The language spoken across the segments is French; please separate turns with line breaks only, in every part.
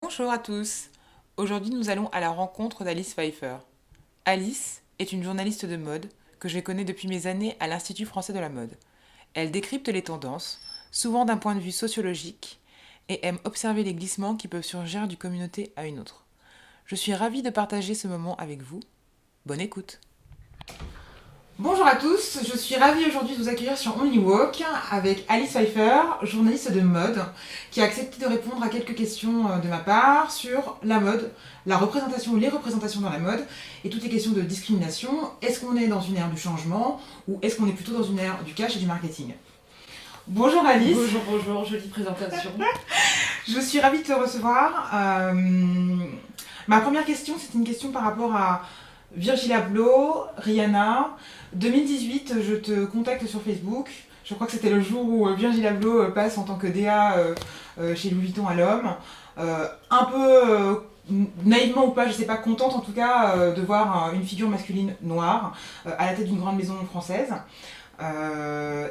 Bonjour à tous. Aujourd'hui, nous allons à la rencontre d'Alice Pfeiffer. Alice est une journaliste de mode que je connais depuis mes années à l'Institut français de la mode. Elle décrypte les tendances, souvent d'un point de vue sociologique, et aime observer les glissements qui peuvent surgir d'une communauté à une autre. Je suis ravie de partager ce moment avec vous. Bonne écoute. Bonjour à tous, je suis ravie aujourd'hui de vous accueillir sur Only Walk avec Alice Pfeiffer, journaliste de mode, qui a accepté de répondre à quelques questions de ma part sur la mode, la représentation ou les représentations dans la mode, et toutes les questions de discrimination. Est-ce qu'on est dans une ère du changement ou est-ce qu'on est plutôt dans une ère du cash et du marketing? Bonjour Alice.
Bonjour, jolie présentation.
Je suis ravie de te recevoir. Ma première question, c'est une question par rapport à Virgil Abloh, Rihanna. 2018, je te contacte sur Facebook. Je crois que c'était le jour où Virgil Abloh passe en tant que DA chez Louis Vuitton à l'homme. Un peu naïvement ou pas, je sais pas, contente en tout cas de voir une figure masculine noire à la tête d'une grande maison française.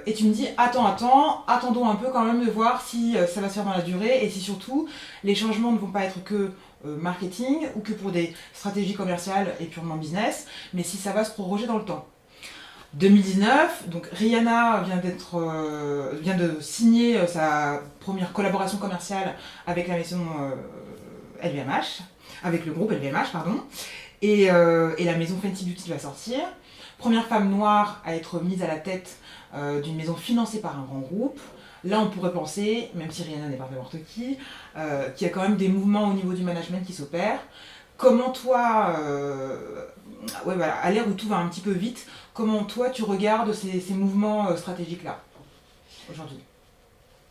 Et tu me dis, attendons un peu quand même de voir si ça va se faire dans la durée et si surtout les changements ne vont pas être que marketing ou que pour des stratégies commerciales et purement business, mais si ça va se proroger dans le temps. 2019, donc Rihanna vient de signer sa première collaboration commerciale avec la maison LVMH, avec le groupe LVMH, pardon, et la maison Fenty Beauty va sortir. Première femme noire à être mise à la tête d'une maison financée par un grand groupe. Là, on pourrait penser, même si Rihanna n'est pas n'importe qui, qu'il y a quand même des mouvements au niveau du management qui s'opèrent. Comment toi, à l'ère où tout va un petit peu vite, comment toi tu regardes ces mouvements stratégiques-là, aujourd'hui?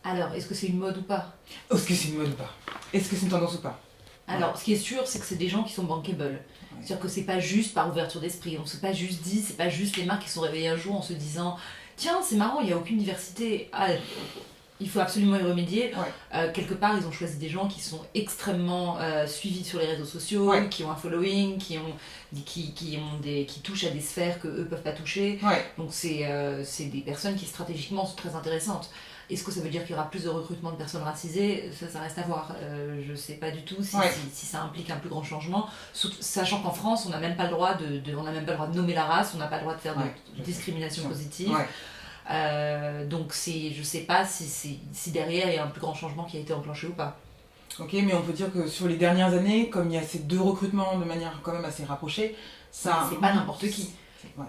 Alors, est-ce que c'est une mode ou pas?
Est-ce que c'est une mode ou pas? Est-ce que c'est une tendance ou pas?
Alors, ce qui est sûr, c'est que c'est des gens qui sont bankable.
Ouais.
C'est-à-dire que c'est pas juste par ouverture d'esprit. On s'est pas juste dit, c'est pas juste les marques qui se sont réveillées un jour en se disant tiens, c'est marrant, il n'y a aucune diversité. Ah, il faut absolument y remédier.
Ouais.
Quelque part, ils ont choisi des gens qui sont extrêmement suivis sur les réseaux sociaux,
Ouais.
qui ont un following, qui touchent à des sphères que eux peuvent pas toucher.
Ouais.
Donc c'est des personnes qui stratégiquement sont très intéressantes. Est-ce que ça veut dire qu'il y aura plus de recrutement de personnes racisées? Ça reste à voir. Je sais pas du tout si ça implique un plus grand changement. Sachant qu'en France, on n'a même pas le droit on n'a même pas le droit de nommer la race, on n'a pas le droit de faire de discrimination positive. Donc je sais pas si derrière il y a un plus grand changement qui a été enclenché ou pas.
Ok, mais on peut dire que sur les dernières années, comme il y a ces deux recrutements de manière quand même assez rapprochée, ça...
C'est pas n'importe qui.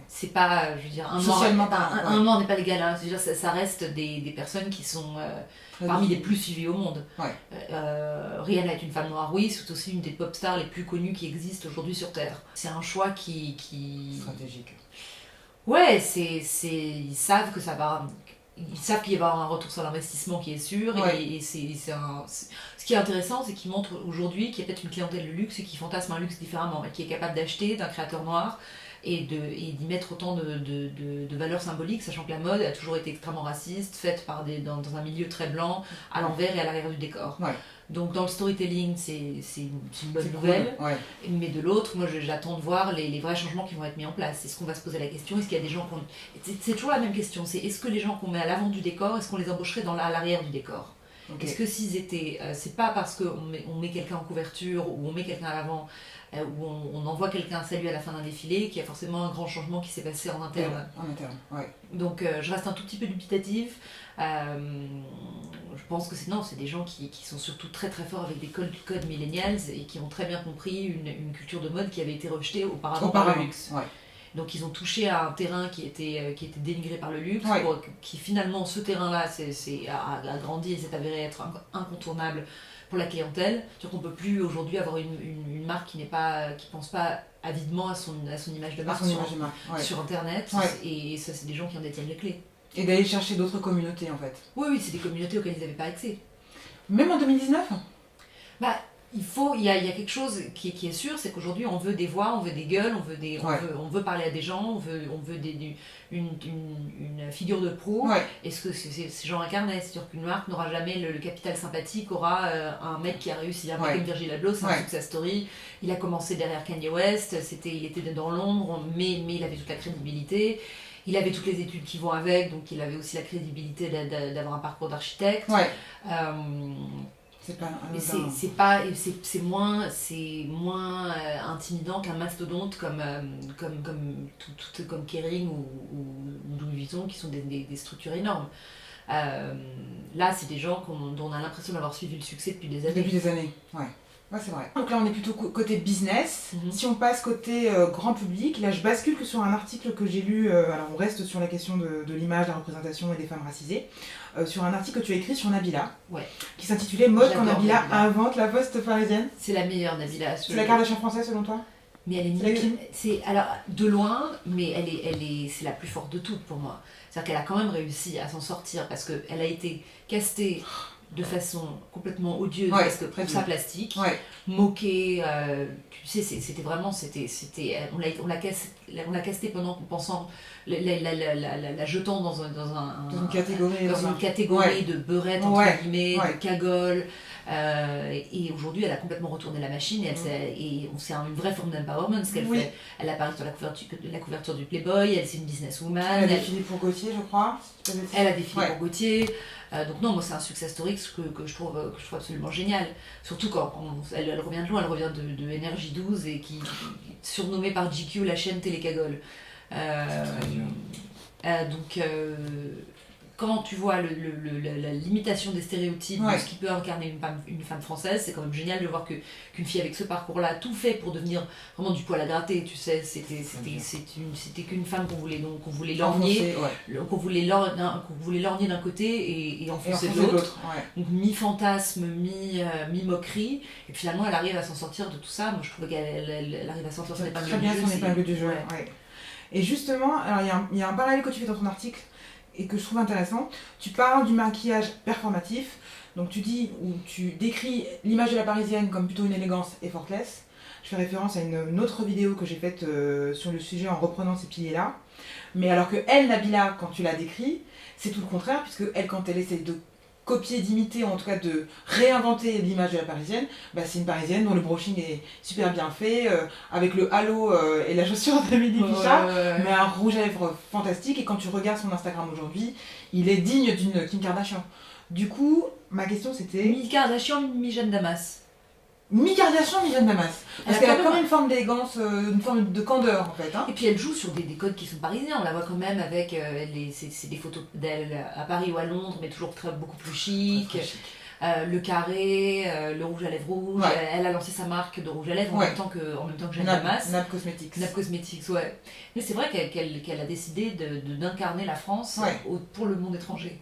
C'est pas, je veux dire, un mort n'est pas légal. Hein. Dire, ça reste des personnes qui sont parmi les plus suivies au monde. Rihanna est une femme noire, oui, c'est aussi une des pop stars les plus connues qui existent aujourd'hui sur Terre. C'est un choix qui...
stratégique.
Ouais, ils savent que ça va... Ils savent qu'il va y avoir un retour sur l'investissement qui est sûr. Et ce qui est intéressant, c'est qu'ils montrent aujourd'hui qu'il y a peut-être une clientèle de luxe et qui fantasme un luxe différemment et qui est capable d'acheter d'un créateur noir et d'y mettre autant de valeurs symboliques, sachant que la mode a toujours été extrêmement raciste, faite dans un milieu très blanc, à l'envers et à l'arrière du décor. Donc dans le storytelling, c'est une bonne nouvelle,
cool.
Mais de l'autre, moi j'attends de voir les vrais changements qui vont être mis en place. Est-ce qu'on va se poser la question, est-ce qu'il y a des gens qu'on... C'est toujours la même question, c'est est-ce que les gens qu'on met à l'avant du décor, est-ce qu'on les embaucherait à l'arrière du décor? Est-ce que s'ils étaient... c'est pas parce qu'on met quelqu'un en couverture ou on met quelqu'un à l'avant où on envoie quelqu'un saluer à la fin d'un défilé, qu'il y a forcément un grand changement qui s'est passé en interne. Donc je reste un tout petit peu dubitative. Je pense que c'est des gens qui sont surtout très très forts avec des codes millennials et qui ont très bien compris une culture de mode qui avait été rejetée auparavant par le luxe. Donc ils ont touché à un terrain qui était dénigré par le luxe, qui finalement ce terrain-là a grandi et s'est avéré être incontournable pour la clientèle. C'est-à-dire qu'on ne peut plus aujourd'hui avoir une marque qui pense pas avidement à son image de marque sur Internet. Et ça, c'est des gens qui en détiennent les clés.
Et d'aller chercher d'autres communautés en fait.
Oui, c'est des communautés auxquelles ils n'avaient pas accès.
Même en 2019 ?
Il y a quelque chose qui est sûr, c'est qu'aujourd'hui on veut des voix, on veut des gueules, on veut parler à des gens, on veut une figure de proue. Et ce que ces gens incarnaient, c'est-à-dire qu'une marque n'aura jamais le capital sympathique, aura un mec qui a réussi à comme Virgil Abloh, c'est un success story. Il a commencé derrière Kanye West, il était dans l'ombre, mais il avait toute la crédibilité. Il avait toutes les études qui vont avec, donc il avait aussi la crédibilité d'avoir un parcours d'architecte. C'est moins intimidant qu'un mastodonte comme Kering ou Louis Vuitton, qui sont des structures énormes. Là, c'est des gens dont on a l'impression d'avoir suivi le succès depuis des années.
Depuis des années, ouais. Ouais, c'est vrai. Donc là, on est plutôt côté business. Si on passe côté grand public, là, je bascule que sur un article que j'ai lu. Alors, on reste sur la question de l'image, de la représentation et des femmes racisées. Sur un article que tu as écrit sur Nabila, qui s'intitulait Mode quand Nabila invente la poste parisienne.
C'est la meilleure, Nabila.
C'est la Kardashian française, selon toi?
Mais elle est mieux. Alors, de loin, mais c'est la plus forte de toutes pour moi. C'est-à-dire qu'elle a quand même réussi à s'en sortir parce qu'elle a été castée de façon complètement odieuse, parce que pour sa plastique, moquée, tu sais, c'était vraiment, on l'a casté pensant, la jetant dans une catégorie de beurette, entre guillemets, de cagole, et aujourd'hui elle a complètement retourné la machine, et c'est une vraie forme d'empowerment ce qu'elle fait. Elle apparaît sur la couverture du Playboy, c'est une businesswoman.
Elle a défilé pour Gaultier, je crois.
Elle a défilé pour Gaultier. Donc non, moi c'est un success story que je trouve absolument génial. Surtout quand elle revient de loin, elle revient de Énergie 12 et qui surnommée par GQ la chaîne Télécagole. Donc quand tu vois la limitation des stéréotypes de ce qui peut incarner une femme française, c'est quand même génial de voir qu'une fille avec ce parcours-là tout fait pour devenir vraiment du poil à gratter, tu sais, c'était qu'une femme qu'on voulait lorgner, qu'on voulait lorgner d'un côté et enfoncer de l'autre. Donc mi-fantasme, mi-moquerie, et finalement elle arrive à s'en sortir de tout ça. Moi je trouve qu'elle arrive à sortir son épingle du jeu.
Très bien son épingle du jeu. Et justement, alors il y a un parallèle que tu fais dans ton article et que je trouve intéressant. Tu parles du maquillage performatif, donc tu décris l'image de la parisienne comme plutôt une élégance effortless. Je fais référence à une autre vidéo que j'ai faite sur le sujet en reprenant ces piliers-là. Mais alors que elle, Nabila, quand tu la décris, c'est tout le contraire, puisque elle, quand elle essaie de copier, d'imiter, ou en tout cas de réinventer l'image de la parisienne, c'est une parisienne dont le brushing est super bien fait, avec le halo et la chaussure d'Amélie Pichard, mais un rouge à lèvres fantastique, et quand tu regardes son Instagram aujourd'hui, il est digne d'une Kim Kardashian. Du coup, ma question c'était...
Mi-Kardashian, mi-Jeanne Damas.
Mi-Kardashian, mi-Jeanne Damas. Parce qu'elle a quand même une forme d'élégance, une forme de candeur en fait.
Et puis elle joue sur des codes qui sont parisiens. On la voit quand même avec c'est des photos d'elle à Paris ou à Londres, mais toujours beaucoup plus chic. Le carré, le rouge à lèvres rouge. Elle a lancé sa marque de rouge à lèvres en même temps que Jeanne Damas.
Nab Cosmetics.
Nab Cosmetics, ouais. Mais c'est vrai qu'elle a décidé d'incarner la France pour le monde étranger.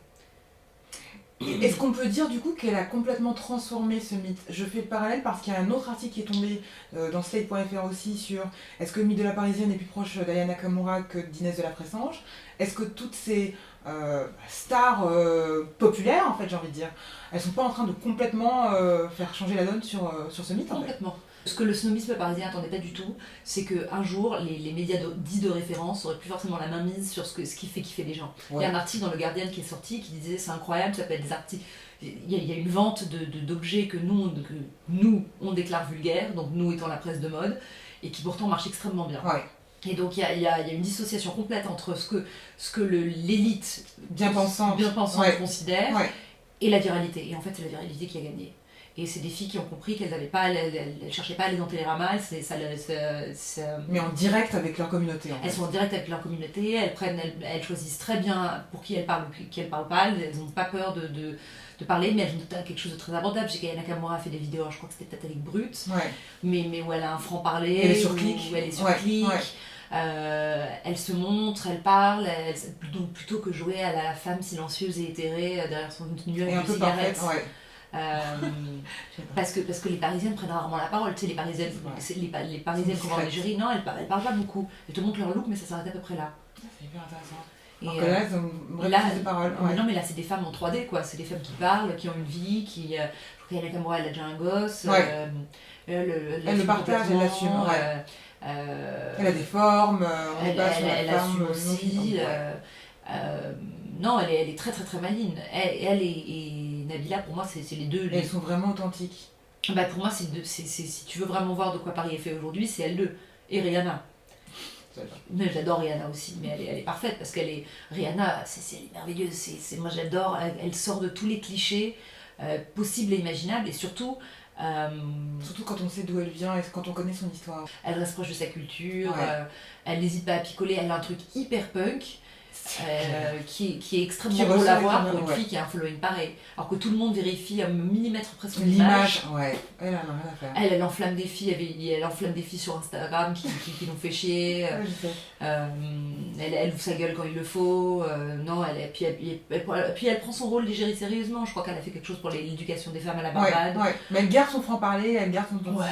Est-ce qu'on peut dire du coup qu'elle a complètement transformé ce mythe? Je fais le parallèle parce qu'il y a un autre article qui est tombé dans Slate.fr aussi sur est-ce que le mythe de la parisienne est plus proche d'Aya Nakamura que d'Inès de la Pressange? Est-ce que toutes ces stars populaires, en fait, j'ai envie de dire, elles sont pas en train de complètement faire changer la donne sur ce mythe?
Complètement. Ce que le snobisme parisien n'attendait pas du tout, c'est qu'un jour, les médias dits de référence n'auraient plus forcément la main mise sur ce qui fait kiffer les gens. Il y a un article dans le Guardian qui est sorti qui disait c'est incroyable, ça peut être des articles. Il y a une vente d'objets que nous, on déclare vulgaires, donc nous étant la presse de mode, et qui pourtant marche extrêmement bien. Et donc il y a une dissociation complète entre ce que l'élite
bien pensante
considère et la viralité. Et en fait, c'est la viralité qui a gagné. Et c'est des filles qui ont compris qu'elles ne cherchaient pas à aller dans Télérama,
mais en direct avec leur communauté.
Elles sont en direct avec leur communauté, elles choisissent très bien pour qui elles parlent ou qui elles ne parlent pas, elles n'ont pas peur de parler, mais elles ont quelque chose de très abordable. J'ai qu'Aya Nakamura a fait des vidéos, je crois que c'était peut-être avec Brut, mais où elle a un franc-parler,
elle est sur clic.
Où elle est sur clic. Elle se montre, elle parle, plutôt que jouer à la femme silencieuse et éthérée derrière son nuage de cigarettes. Parce que les Parisiennes prennent rarement la parole, tu sais, les Parisiennes qu'on voit en Algérie, non, elles parlent pas beaucoup. Elles te montrent leur look, mais ça s'arrête à peu près là.
C'est hyper intéressant. Et là, elles ont une vraie prise de parole.
Non, mais là, c'est des femmes en 3D, quoi. C'est des femmes qui parlent, qui ont une vie, qui... Je crois qu'Aya Nakamura, elle a déjà un gosse.
Elle le partage, elle l'assume. Elle a des formes,
elle assume aussi. Non, elle est très très très maligne. Elle et Nabila, pour moi, c'est les deux.
Elles sont vraiment authentiques.
Pour moi, si tu veux vraiment voir de quoi Paris est fait aujourd'hui, c'est elles deux. Et Rihanna. Mais j'adore Rihanna aussi, mais elle est parfaite parce Rihanna, elle est merveilleuse. Moi, j'adore. Elle sort de tous les clichés possible et imaginable, et surtout...
Surtout quand on sait d'où elle vient et quand on connaît son histoire.
Elle reste proche de sa culture,
Ouais.
elle n'hésite pas à picoler, elle a un truc hyper punk. Qui est extrêmement
Qui
drôle à voir
ressort
pour une
ouais.
fille qui a un following pareil. Alors que tout le monde vérifie à un millimètre près son image.
L'image, ouais. Elle en a rien à faire.
Elle enflamme des filles, elle enflamme des filles sur Instagram qui l'ont fait chier.
Ouais, je sais.
Elle ouvre sa gueule quand il le faut. Non, puis elle prend son rôle d'égérie sérieusement. Je crois qu'elle a fait quelque chose pour l'éducation des femmes à la Barbade.
Ouais. Mais elle garde son franc-parler, elle garde son...
Ouais.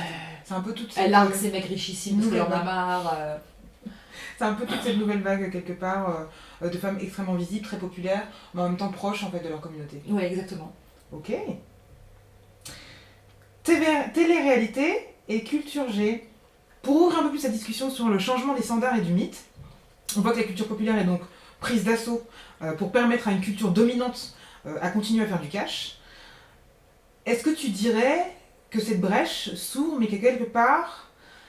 C'est un peu toute
Elle largue ses mecs richissimes parce qu'elle en a marre.
C'est un peu toute cette nouvelle vague, quelque part, de femmes extrêmement visibles, très populaires, mais en même temps proches, en fait, de leur communauté.
Ouais, exactement.
Ok. Télé-réalité et culture G. Pour ouvrir un peu plus la discussion sur le changement des standards et du mythe, on voit que la culture populaire est donc prise d'assaut pour permettre à une culture dominante à continuer à faire du cash. Est-ce que tu dirais que cette brèche s'ouvre, mais que quelque part,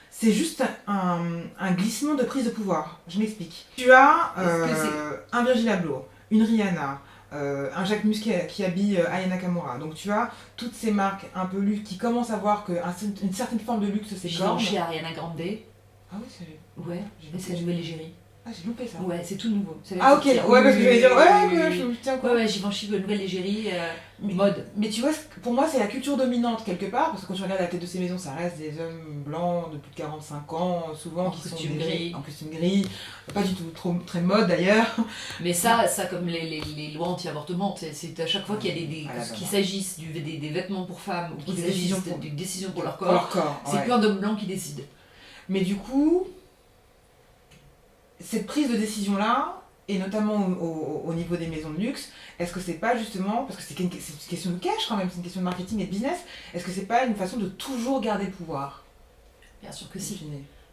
c'est juste un glissement de prise de pouvoir? Je m'explique. Tu as un Virgil Abloh, une Rihanna, un Jacques Mus qui habille Aya Nakamura. Donc tu as toutes ces marques un peu luxe qui commencent à voir qu'une certaine forme de luxe s'égorge.
J'ai Ariana Grande.
Ah oui, c'est...
Ouais, c'est la nouvelle égérie.
Ah, j'ai loupé ça.
Ouais, c'est tout nouveau.
Ah ok, ouais, parce que j'allais dire, je tiens quoi.
Ouais, Givenchy, nouvelle égérie, mode.
Mais tu vois, pour moi, c'est la culture dominante quelque part, parce que quand tu regardes la tête de ces maisons, ça reste des hommes blancs de plus de 45 ans, souvent,
en
qui
costume
sont
gris.
En costume gris, pas du tout très mode d'ailleurs.
Mais ça comme les lois anti-avortement, c'est à chaque fois qu'il y a qu'il s'agisse des vêtements pour femmes ou qu'il s'agisse des décisions pour leur corps, c'est plein d'hommes blancs qui décident.
Mais du coup, cette prise de décision-là, et notamment au niveau des maisons de luxe, est-ce que c'est pas justement, parce que c'est une question de cash quand même, c'est une question de marketing et de business, est-ce que c'est pas une façon de toujours garder le pouvoir?
Bien sûr que si.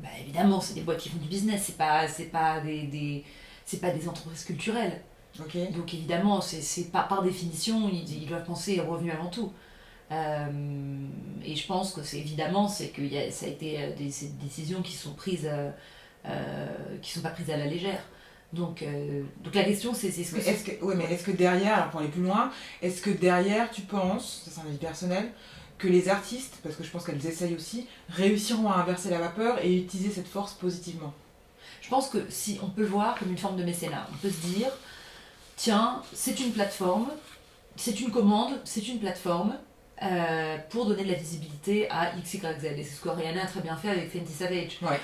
Bah évidemment, c'est des boîtes qui font du business, c'est pas des entreprises culturelles.
Okay.
Donc évidemment, c'est par définition, ils doivent penser au revenu avant tout. Et je pense que c'est que ça a été des décisions qui sont prises, qui sont pas prises à la légère. Donc la question c'est ce que...
Mais est-ce que derrière, alors pour aller plus loin, est-ce que derrière tu penses, ça c'est un avis personnel, que les artistes, parce que je pense qu'elles essayent aussi, réussiront à inverser la vapeur et utiliser cette force positivement?
Je pense que si on peut le voir comme une forme de mécénat, on peut se dire, tiens, c'est une plateforme, c'est une commande, c'est une plateforme pour donner de la visibilité à XYZ. Et c'est ce que Rihanna a très bien fait avec Fenty Savage.
Ouais.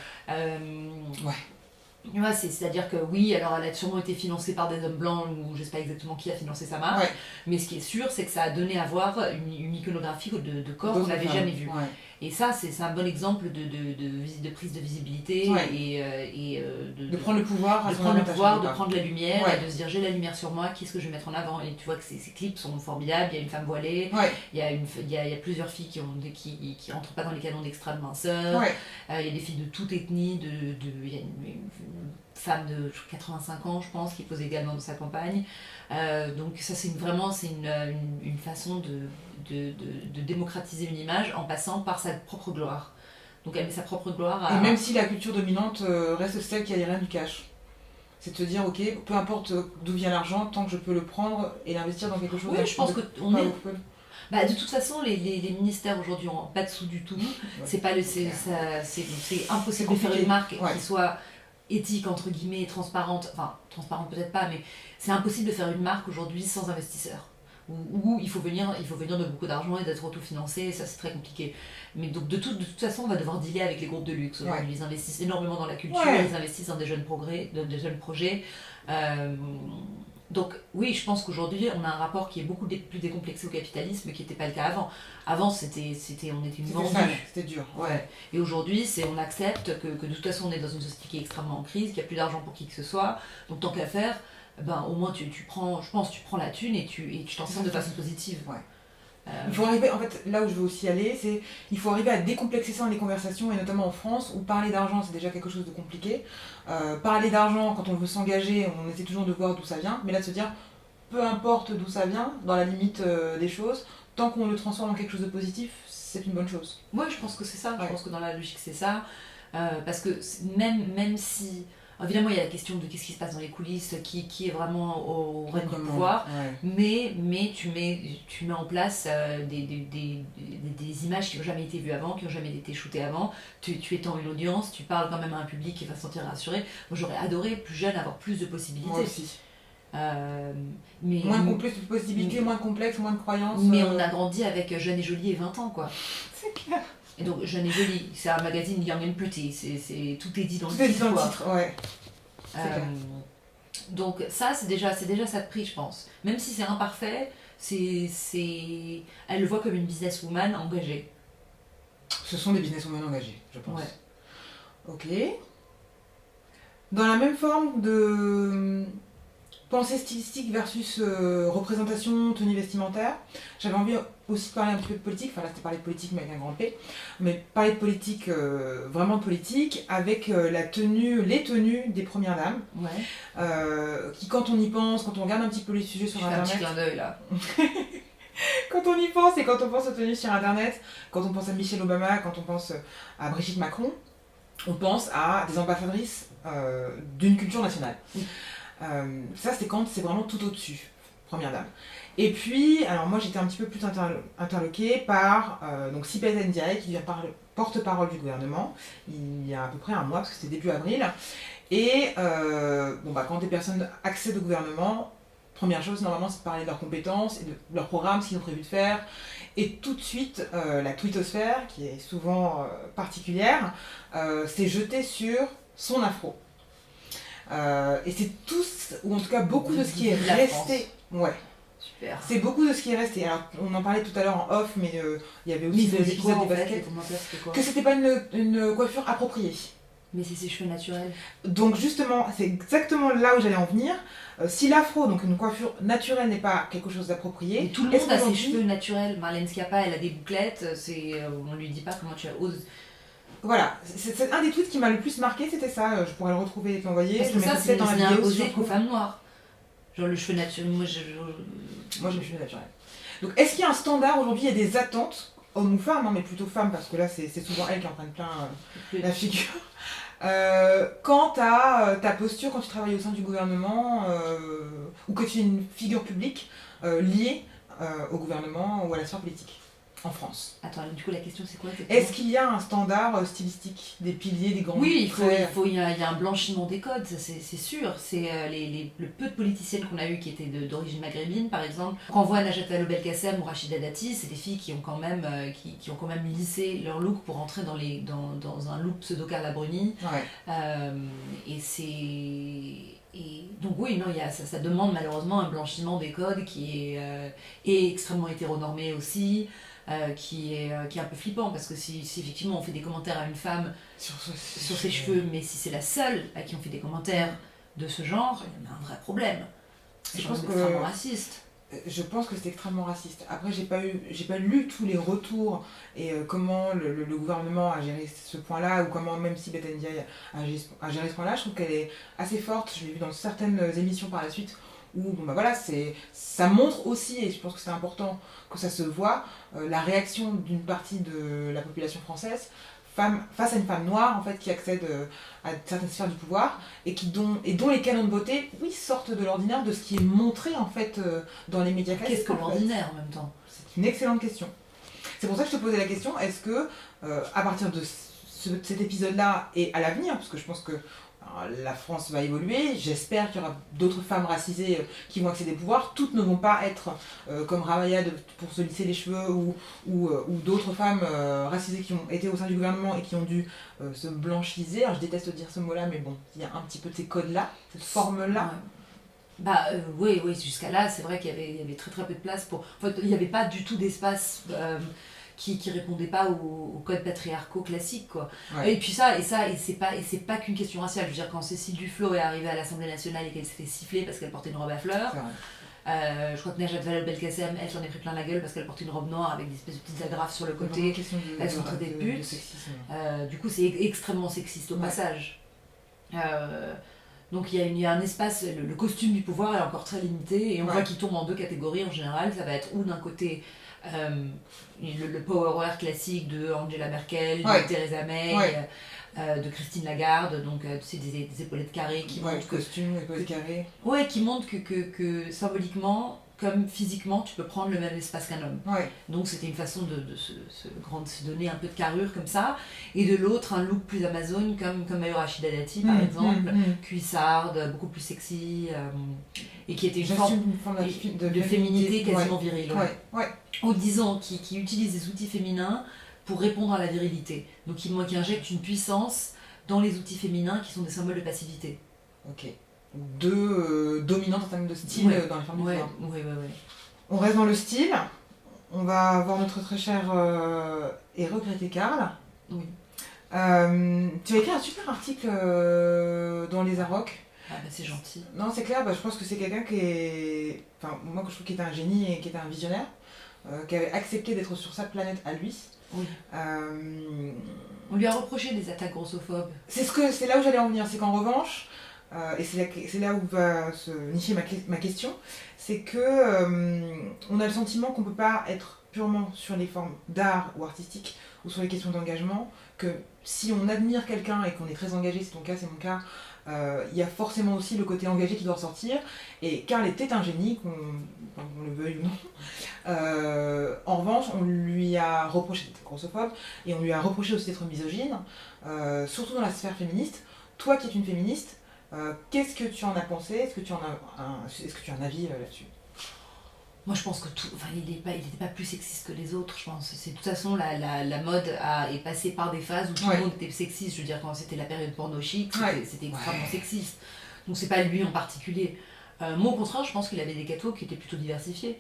Ouais, c'est-à-dire que oui, alors elle a sûrement été financée par des hommes blancs, ou je sais pas exactement qui a financé sa marque, mais ce qui est sûr, c'est que ça a donné à voir une iconographie de corps qu'on n'avait jamais vue. Ouais. Et ça, c'est un bon exemple de prise de visibilité et
de prendre le pouvoir,
de prendre la lumière, et de se dire j'ai la lumière sur moi, qu'est-ce que je vais mettre en avant? Et tu vois que ces clips sont formidables, il y a une femme voilée, il y a plusieurs filles qui rentrent pas dans les canons d'extrême minceur, il y a des filles de toute ethnie, il y a une femme de 85 ans, je pense, qui pose également dans sa campagne. Donc ça, c'est une façon de démocratiser une image en passant par sa propre gloire. Donc elle met sa propre gloire à...
Et même si la culture dominante reste celle qui a rien du cash. C'est de se dire, ok, peu importe d'où vient l'argent, tant que je peux le prendre et l'investir dans quelque chose...
Oui, je pense qu'on est... Bah, de toute façon, les ministères aujourd'hui ont pas de sous du tout. C'est impossible de faire une marque qui soit éthique, entre guillemets, transparente. Enfin, transparente peut-être pas, mais c'est impossible de faire une marque aujourd'hui sans investisseurs. Où il faut venir de beaucoup d'argent et d'être autofinancé, et ça c'est très compliqué. Mais donc de toute façon, on va devoir dealer avec les groupes de luxe. Ils investissent énormément dans la culture, ils investissent dans des jeunes projets. Donc oui, je pense qu'aujourd'hui, on a un rapport qui est beaucoup plus décomplexé au capitalisme, qui n'était pas le cas avant. Avant, on était une vendue.
C'était dur.
Ouais. Et aujourd'hui, on accepte que de toute façon, on est dans une société qui est extrêmement en crise, qu'il n'y a plus d'argent pour qui que ce soit. Donc tant qu'à faire, au moins tu prends la thune et tu t'en sors de façon positive.
Il faut arriver, en fait, là où je veux aussi aller, c'est il faut arriver à décomplexer ça dans les conversations, et notamment en France, où parler d'argent, c'est déjà quelque chose de compliqué. Parler d'argent, quand on veut s'engager, on essaie toujours de voir d'où ça vient, mais là de se dire, peu importe d'où ça vient, dans la limite des choses, tant qu'on le transforme en quelque chose de positif, c'est une bonne chose.
Moi, je pense que c'est ça, je pense que dans la logique, c'est ça, parce que même si... Évidemment, il y a la question de qu'est-ce qui se passe dans les coulisses, qui est vraiment au règne du
Comment,
pouvoir,
ouais.
mais tu mets en place des images qui n'ont jamais été vues avant, qui n'ont jamais été shootées avant. Tu étends une audience, tu parles quand même à un public qui va se sentir rassuré. Moi, j'aurais adoré, plus jeune, avoir plus de possibilités.
Moi aussi.
Mais,
Plus de possibilités, moins complexe, moins de croyances.
Mais on a grandi avec Jeune et Jolie et 20 ans, quoi.
C'est clair.
Et donc, Jeune et Jolie, c'est un magazine Young and Pretty, tout est dit dans le
Tout est dit
titre.
dans le titre, ouais.
Donc ça, c'est déjà ça de prix, je pense. Même si c'est imparfait, elle le voit comme une businesswoman engagée.
Ce sont des businesswomen engagées, je pense.
Ouais.
Ok. Dans la même forme de pensée stylistique versus représentation, tenue vestimentaire, j'avais envie aussi de parler un petit peu de politique, enfin là c'était parler de politique mais avec un grand P, mais parler de politique, vraiment de politique, avec les tenues des premières dames, qui quand on y pense, quand on regarde un petit peu les sujets sur internet...
Je fais un petit clin d'œil là.
Quand on y pense et quand on pense aux tenues sur internet, quand on pense à Michelle Obama, quand on pense à Brigitte Macron, on pense à des ambassadrices d'une culture nationale. Ça, c'est quand c'est vraiment tout au-dessus, première dame. Et puis, alors moi j'étais un petit peu plus interloquée par donc Sibeth Ndiaye, qui devient porte-parole du gouvernement, il y a à peu près un mois, parce que c'était début avril. Et quand des personnes accèdent au gouvernement, première chose, normalement, c'est de parler de leurs compétences et de leurs programmes, ce qu'ils ont prévu de faire. Et tout de suite, la twittosphère, qui est souvent particulière, s'est jetée sur son afro. Et c'est tout, ou en tout cas beaucoup de ce qui est resté. Ouais.
Super.
C'est beaucoup de ce qui est resté. Alors, on en parlait tout à l'heure en off, mais il y avait aussi des épisodes des baskets. Que c'était pas une coiffure appropriée.
Mais c'est ses cheveux naturels.
Donc justement, c'est exactement là où j'allais en venir. Si l'afro, donc une coiffure naturelle, n'est pas quelque chose d'approprié...
Mais tout le monde a ses cheveux naturels. Marlène Schiappa, elle a des bouclettes, on lui dit pas comment tu oses.
Voilà, c'est un des tweets qui m'a le plus marqué, c'était ça. Je pourrais le retrouver et te l'envoyer.
Parce que ça, c'est imposé qu'aux femmes noires. Genre le cheveu naturel, moi j'ai
le cheveu naturel. Donc est-ce qu'il y a un standard aujourd'hui, il y a des attentes, hommes ou femmes, mais plutôt femmes, parce que là c'est souvent elles qui en prennent plein la figure. Quant à ta posture quand tu travailles au sein du gouvernement ou que tu es une figure publique liée au gouvernement ou à la sphère politique en France.
Attends, du coup la question c'est quoi?
Est-ce qu'il y a un standard stylistique, des piliers, des grands...
Oui, il y a un blanchiment des codes, ça c'est sûr. C'est le peu de politiciennes qu'on a eues qui étaient d'origine maghrébine par exemple. Quand on voit Najat Vallaud-Belkacem ou Rachida Dati, c'est des filles qui ont quand même, qui ont quand même lissé leur look pour entrer dans un look pseudo-Carla Bruni.
Ouais.
Et donc oui, non, ça demande malheureusement un blanchiment des codes qui est extrêmement hétéronormé aussi. Qui est un peu flippant parce que si effectivement on fait des commentaires à une femme sur ses cheveux, mais si c'est la seule à qui on fait des commentaires de ce genre, il y en a un vrai problème. Je pense que c'est extrêmement raciste.
Je pense que c'est extrêmement raciste. Après, j'ai pas lu tous les retours et comment le gouvernement a géré ce point-là ou comment même si Sibeth Ndiaye a géré ce point-là. Je trouve qu'elle est assez forte. Je l'ai vu dans certaines émissions par la suite. Où ça montre aussi, et je pense que c'est important que ça se voit, la réaction d'une partie de la population française face à une femme noire en fait, qui accède à certaines sphères du pouvoir et dont les canons de beauté sortent de l'ordinaire, de ce qui est montré en fait dans les médias classiques.
Qu'est-ce que l'ordinaire en même temps?
C'est une excellente question. C'est pour ça que je te posais la question, est-ce que à partir de cet épisode-là et à l'avenir, parce que je pense que la France va évoluer, j'espère qu'il y aura d'autres femmes racisées qui vont accéder au pouvoir. Toutes ne vont pas être comme Ramaya pour se lisser les cheveux ou d'autres femmes racisées qui ont été au sein du gouvernement et qui ont dû se blanchiser. Alors, je déteste dire ce mot-là, mais bon, il y a un petit peu de ces codes-là, cette forme-là.
Oui, jusqu'à là, c'est vrai qu'il y avait très très peu de place pour... En fait, il n'y avait pas du tout d'espace... qui répondait pas aux codes patriarcaux classiques quoi. Ouais. Et puis c'est pas qu'une question raciale. Je veux dire, quand Cécile Duflot est arrivée à l'Assemblée nationale et qu'elle s'est fait siffler parce qu'elle portait une robe à fleurs, je crois que Najat Vallaud-Belkacem, elle s'en est pris plein la gueule parce qu'elle portait une robe noire avec des espèces de petites agrafes sur le côté, elles sont traitées de putes. Du coup c'est extrêmement sexiste au passage. Donc il y a un espace, le costume du pouvoir est encore très limité et on voit qu'il tombe en deux catégories en général. Ça va être ou d'un côté le power wear classique de Angela Merkel,
Ouais.
de Theresa May,
Ouais.
de Christine Lagarde, donc c'est des épaulettes carrées qui montrent que,
costume, épaulettes carrées.
ouais, qui montrent que symboliquement comme physiquement tu peux prendre le même espace qu'un homme.
Ouais.
Donc c'était une façon de se donner un peu de carrure comme ça. Et de l'autre, un look plus Amazon comme Mayura Rashida Dati par exemple, cuissarde, beaucoup plus sexy, et qui était une forme de féminité quasiment virile.
Ouais.
Ou disons, qui utilise des outils féminins pour répondre à la virilité. Donc qui injecte une puissance dans les outils féminins qui sont des symboles de passivité.
Ok. Deux dominantes en termes de style dans les formes du pouvoir.
Ouais.
On reste dans le style. On va voir notre très cher et regretté Karl.
Oui.
Tu as écrit un super article dans Les Arocs.
Ah bah c'est gentil.
Non, c'est clair, je pense que c'est quelqu'un qui est... Enfin, moi, je trouve qu'il était un génie et qui était un visionnaire, qui avait accepté d'être sur sa planète à lui.
Oui. On lui a reproché des attaques grossophobes.
C'est là où j'allais en venir, c'est qu'en revanche, et c'est là où va se nicher ma question, c'est que on a le sentiment qu'on ne peut pas être purement sur les formes d'art ou artistique ou sur les questions d'engagement, que si on admire quelqu'un et qu'on est très engagé, c'est ton cas, c'est mon cas, il y a forcément aussi le côté engagé qui doit ressortir. Et Karl était un génie, qu'on le veuille ou non. En revanche, on lui a reproché d'être grossophobe et on lui a reproché aussi d'être misogyne, surtout dans la sphère féministe. Toi qui es une féministe, qu'est-ce que tu en as pensé? Est-ce que tu as un avis là-dessus?
Moi je pense que il n'était pas plus sexiste que les autres, je pense. De toute façon, la mode est passée par des phases où tout le monde était sexiste. Je veux dire, quand c'était la période porno chic, c'était extrêmement sexiste. Donc c'est pas lui en particulier. Moi au contraire, je pense qu'il avait des cathos qui étaient plutôt diversifiés.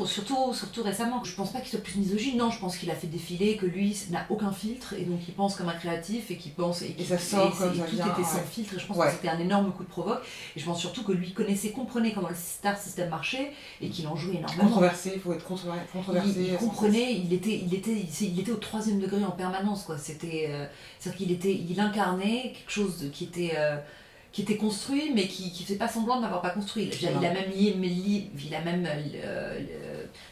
Surtout récemment. Je pense pas qu'il soit plus misogyne, non, je pense qu'il a fait défiler, que lui n'a aucun filtre et donc il pense comme un créatif et qu'il pense. Et
ça sort comme ça
tout
vient.
était sans filtre, et je pense que c'était un énorme coup de provoque. Et je pense surtout que lui comprenait comment le star system marchait et qu'il en jouait énormément.
Controversé, il faut être controversé.
Il comprenait, il était au 3e degré en permanence, quoi. C'est-à-dire qu'il incarnait quelque chose qui était construit, mais qui ne faisait pas semblant de n'avoir pas construit. Il a même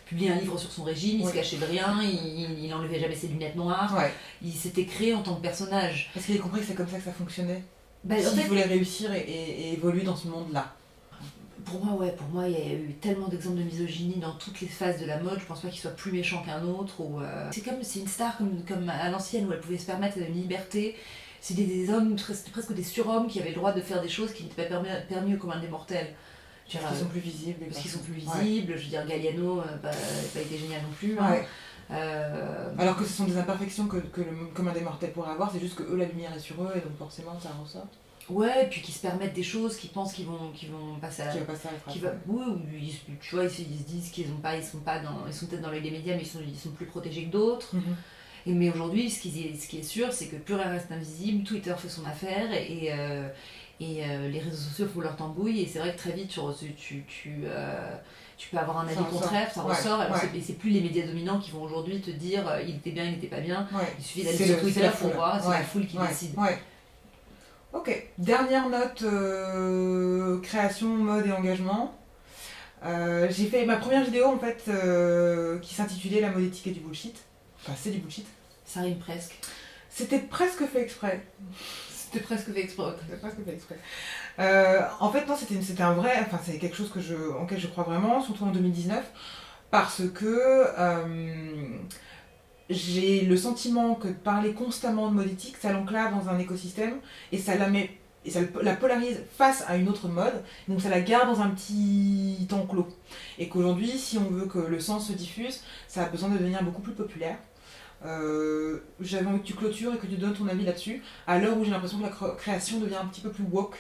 publié un livre sur son régime, il se cachait de rien, il n'enlevait jamais ses lunettes noires. Il s'était créé en tant que personnage.
Parce qu'il a compris que c'est comme ça que ça fonctionnait.
En fait,
il voulait réussir et évoluer dans ce monde-là.
Pour moi, il y a eu tellement d'exemples de misogynie dans toutes les phases de la mode, je pense pas qu'il soit plus méchant qu'un autre. C'est une star comme à l'ancienne où elle pouvait se permettre une liberté. C'était des hommes, presque des surhommes qui avaient le droit de faire des choses qui n'étaient pas permis au commun des mortels.
Parce qu'ils sont plus visibles.
Parce qu'ils sont plus visibles. Je veux dire, Galliano n'a pas été génial non plus.
Alors que ce sont des imperfections que le commun des mortels pourrait avoir, c'est juste que eux, la lumière est sur eux et donc forcément ça ressort.
Ouais, et puis qui se permettent des choses, qui pensent qu'ils vont passer à la... Oui, tu vois, ils se disent qu'ils ils sont peut-être dans l'œil des médias, mais ils sont plus protégés que d'autres. Mais aujourd'hui, ce qui est sûr, c'est que plus rien reste invisible, Twitter fait son affaire et les réseaux sociaux font leur tambouille. Et c'est vrai que très vite, tu peux avoir un avis contraire, ça ressort. Et c'est plus les médias dominants qui vont aujourd'hui te dire il était bien, il n'était pas bien. Il suffit d'aller sur Twitter pour voir, c'est la foule qui décide.
Ok, dernière note création, mode et engagement. J'ai fait ma première vidéo en fait qui s'intitulait La mode éthique et du bullshit. Enfin, c'est du bullshit.
Ça rime presque.
C'était presque fait exprès. En fait, non, c'était un vrai. Enfin, c'est quelque chose auquel je crois vraiment, surtout en 2019, parce que j'ai le sentiment que parler constamment de mode éthique, ça l'enclave dans un écosystème et ça la polarise face à une autre mode, donc ça la garde dans un petit enclos. Et qu'aujourd'hui, si on veut que le sens se diffuse, ça a besoin de devenir beaucoup plus populaire. J'avais envie que tu clôtures et que tu donnes ton avis là-dessus, à l'heure où j'ai l'impression que la création devient un petit peu plus woke,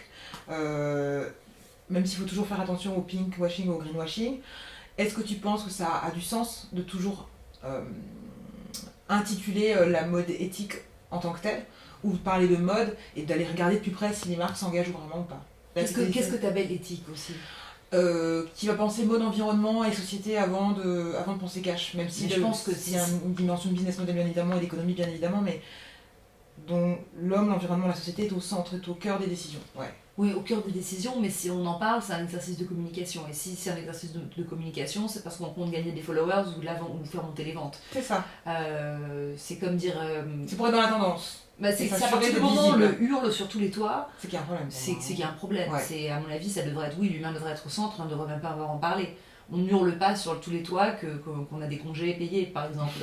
même s'il faut toujours faire attention au pinkwashing, au greenwashing. Est-ce que tu penses que ça a du sens de toujours intituler la mode éthique en tant que telle, ou parler de mode et d'aller regarder de plus près si les marques s'engagent vraiment ou pas?
Qu'est-ce que tu appelles éthique aussi?
Qui va penser mode, environnement et société avant de penser cash, même si
je pense que
c'est une dimension de business model bien évidemment et d'économie bien évidemment, mais dont l'homme, l'environnement, la société est au centre, est au cœur des décisions. Ouais.
Oui, au cœur des décisions, mais si on en parle, c'est un exercice de communication. Et si c'est un exercice de communication, c'est parce qu'on compte gagner des followers ou faire monter les ventes.
C'est ça.
C'est comme dire...
C'est pour être dans la tendance.
C'est à partir du moment où on le hurle sur tous les toits,
c'est qu'il y a un problème.
C'est qu'il y a un problème.
Ouais.
À mon avis, ça devrait être... Oui, l'humain devrait être au centre, on ne devrait même pas avoir en parler. On ne hurle pas sur tous les toits qu'on a des congés payés, par exemple.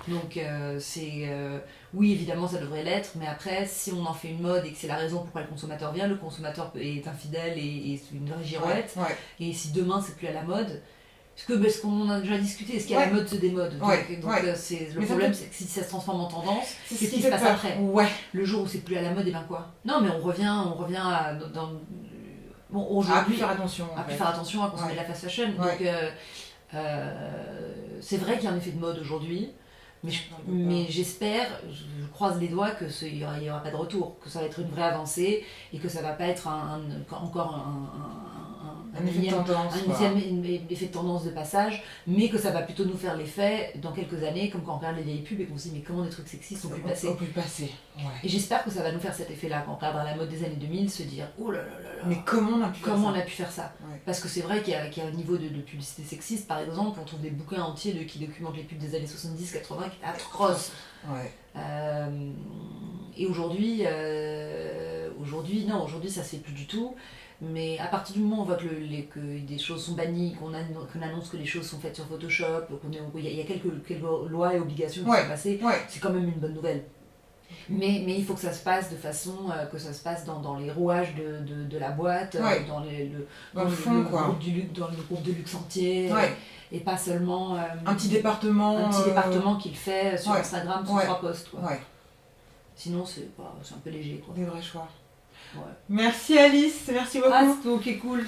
Donc, oui, évidemment, ça devrait l'être, mais après, si on en fait une mode et que c'est la raison pourquoi le consommateur vient, le consommateur est infidèle et c'est une vraie girouette.
Ouais.
Et si demain, c'est plus à la mode... Parce qu'on en a déjà discuté, est-ce qu'il y a la mode se démode? Donc le problème, c'est que si ça se transforme en tendance, qu'est-ce qui se passe après? Le jour où c'est plus à la mode, et ben quoi? Non, mais on revient bon, aujourd'hui,
à plus faire attention.
Faire attention à consommer de la fast fashion. Donc, c'est vrai qu'il y a un effet de mode aujourd'hui, mais j'espère, je croise les doigts qu'il n'y aura pas de retour, que ça va être une vraie avancée et que ça va pas être encore un
effet
effet de tendance de passage, mais que ça va plutôt nous faire l'effet dans quelques années, comme quand on regarde les vieilles pubs et qu'on se dit mais comment des trucs sexistes ont pu passer.
Ouais.
Et j'espère que ça va nous faire cet effet-là, quand on regardera la mode des années 2000, se dire oh là là là là,
mais comment on a pu faire ça?
Ouais. Parce que c'est vrai qu'il y a un niveau de publicité sexiste, par exemple, on trouve des bouquins entiers qui documentent les pubs des années 70-80 qui étaient atroces.
Ouais.
Et aujourd'hui, non, aujourd'hui ça se fait plus du tout. Mais à partir du moment où on voit que des choses sont bannies, qu'on annonce que les choses sont faites sur Photoshop, qu'il y a quelques lois et obligations qui sont passées, c'est quand même une bonne nouvelle. Mais il faut que ça se passe de façon que ça se passe dans les rouages de la boîte, dans le groupe de luxe entier, et pas seulement
un petit département
qu'il fait sur Instagram sur 3 posts. Sinon c'est un peu léger.
Des vrais choix.
Ouais.
Merci Alice, merci beaucoup.
C'est ok, cool.